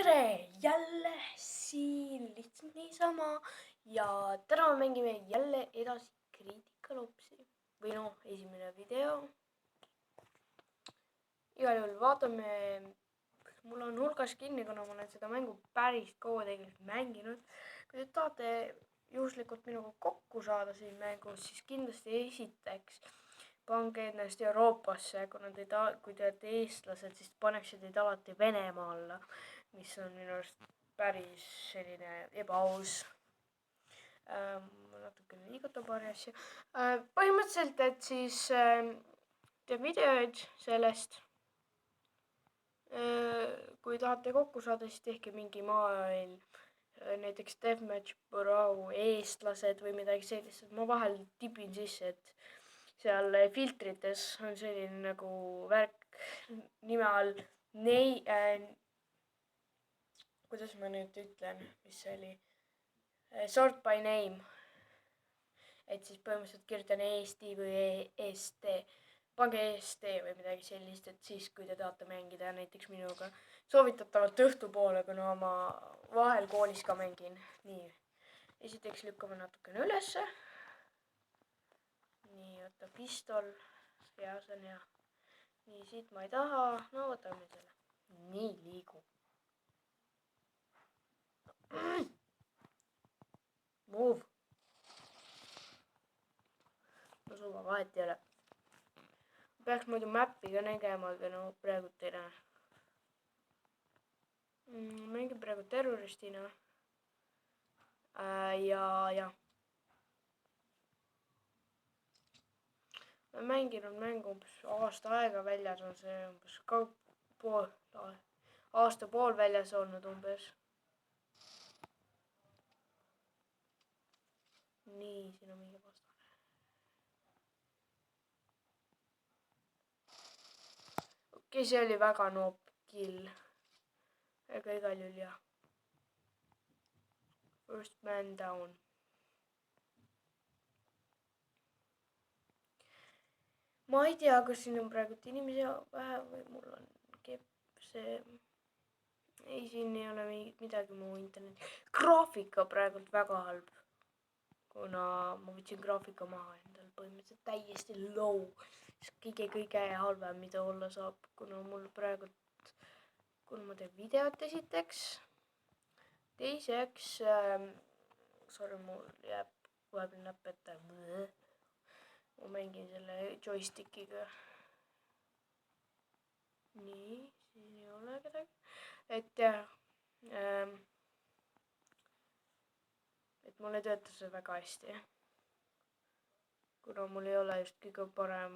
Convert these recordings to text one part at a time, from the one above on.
tere! Jälle siin lihtsalt niisama ja täna mängime jälle edasi kriitikalopsi või noh, esimene video. Igal juhul vaatame, mul on hulgas kinni, kuna ma olen seda mängu päris kaua tegelikult mänginud. Kui te tahate juhuslikult minuga kokku saada siin mängus, siis kindlasti esiteks pange ennast Euroopasse, kuna kui te olete eestlased, siis paneksid teid alati Venemaa alla, mis on minu arust päris selline ebaaus. Ma natukene liigutan paari asja. Põhimõtteliselt, et siis teeb videoid sellest. Kui tahate kokku saada, siis tehke mingi maailm, näiteks Deathmatch Bureau, eestlased või midagi sellist. Ma vahel tipin sisse, et seal filtrites on selline nagu värk nime all kuidas ma nüüd ütlen, mis see oli, sort by name. Et siis põhimõtteliselt kirjutan Eesti või EST. Pange EST või midagi sellist, et siis kui te tahate mängida näiteks minuga soovitatavalt õhtupoole, kuna ma vahel koolis ka mängin. Nii, esiteks lükkame natukene ülesse. Nii, võtta pistol. Ja, see on hea. Nii, siit ma ei taha. No, võtame selle. Nii, liigu. Move. No suva, vahet ei ole. Peaks muidu mäppi ka nägema, aga no praegu ei näe. Mängin praegu terroristina. Ja. Ma mänginud mängu umbes aasta aega väljas on see umbes aasta pool väljas olnud umbes. Nii, siin on mingi vastane. Okei, see oli väga noop kill. Aga igal juhul jah. First man down. Ma ei tea, kas siin on praegu inimesi vähe või mul on kepp see. Ei, siin ei ole midagi muu interneti. Graafika praegult väga halb. Kuna ma võtsin graafika maha endal põhimõtteliselt täiesti low. Kõige halvem, mida olla saab, kuna mul praegult, kuna ma teen videot esiteks. Teiseks, sorry, mul jääb vahepeal näpp ette. Ma mängin selle joystickiga. Nii, siin ei ole kedagi. Et jah, et mul ei tööta see väga hästi. Kuna mul ei ole just kõige parem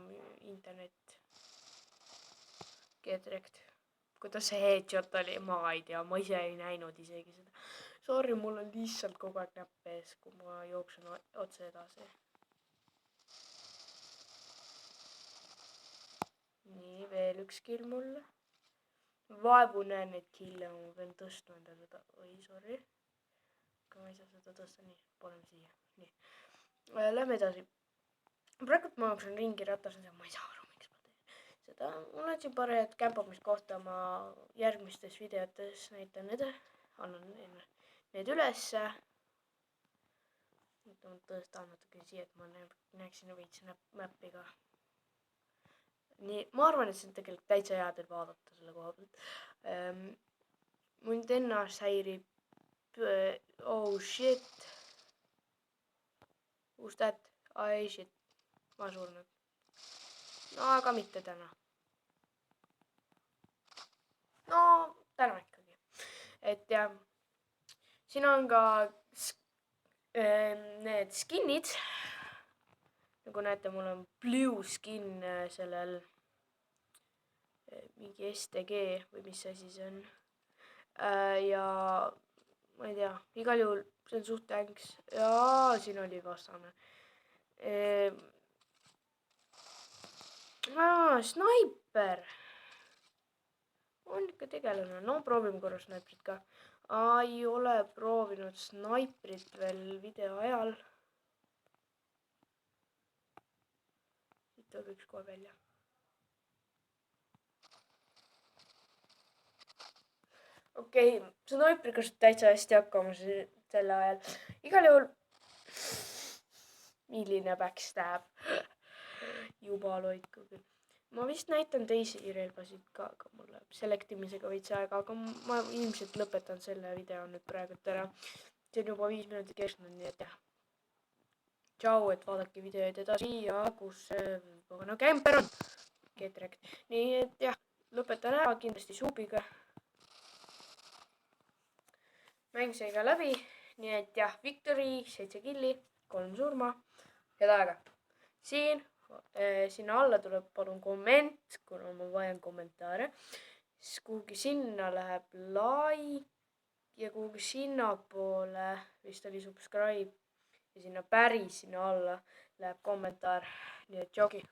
internet. Get-rekt. Kuidas see headshot oli, ma ei tea, ma ise ei näinud isegi seda. Sorry, mul on lihtsalt kogu aeg näpp ees, kui ma jooksen otse edasi. Nii, veel üks kill mulle. Vaevu näen neid kille, ma pean tõstma enda seda. Oi, sorry. Aga ma ei saa seda tõsta, nii, paneme siia. Nii. Lähme edasi. Praegu ma jooksen ringi ratasel ja ma ei saa aru, miks ma teen seda. Mul on siin paar head kämpamiskohta, ma järgmistes videotes näitan need. Annan need ülesse. Nüüd ma tõstan natuke siia, et ma näeksin veits mäppi ka. Nii, ma arvan, et see on tegelikult täitsa hea teil vaadata selle koha pealt. Mul ennast häirib. Oh shit. Who's that? Ai shit. Ma surnud. No, aga mitte täna. No, täna ikkagi. Et jah, siin on ka need skinid. Nagu näete, mul on blue skin sellel mingi STG või mis asi see on. Ja ma ei tea, igal juhul see on suht tänks. Jaa, siin oli vastane. Snaiper. On ikka tegelane. No proovime korra snaiprit ka. Ei ole proovinud snaiprit veel video ajal. Siit tuleb üks kohe välja. okei, Sniper saab täitsa hästi hakkama sel ajal. Igal juhul, milline backstab. Juba loiku küll. Ma vist näitan teisi relvasid ka, aga mul läheb selektimisega veits aega, aga ma ilmselt lõpetan selle video nüüd praegu ära. See on juba 5 minutit kestnud, nii et jah. Tšau, et vaadake videoid edasi ja kus pagana kämper on. Nii et jah, lõpetan ära kindlasti suubiga. Mäng sai ka läbi, nii et jah, Victory, 7 killi, 3 surma, head aega. Sinna alla tuleb palun komment, kuna ma vajan kommentaare. Siis kuhugi sinna läheb like ja kuhugi sinnapoole vist oli subscribe ja sinna alla läheb kommentaar. Nii et tšauki.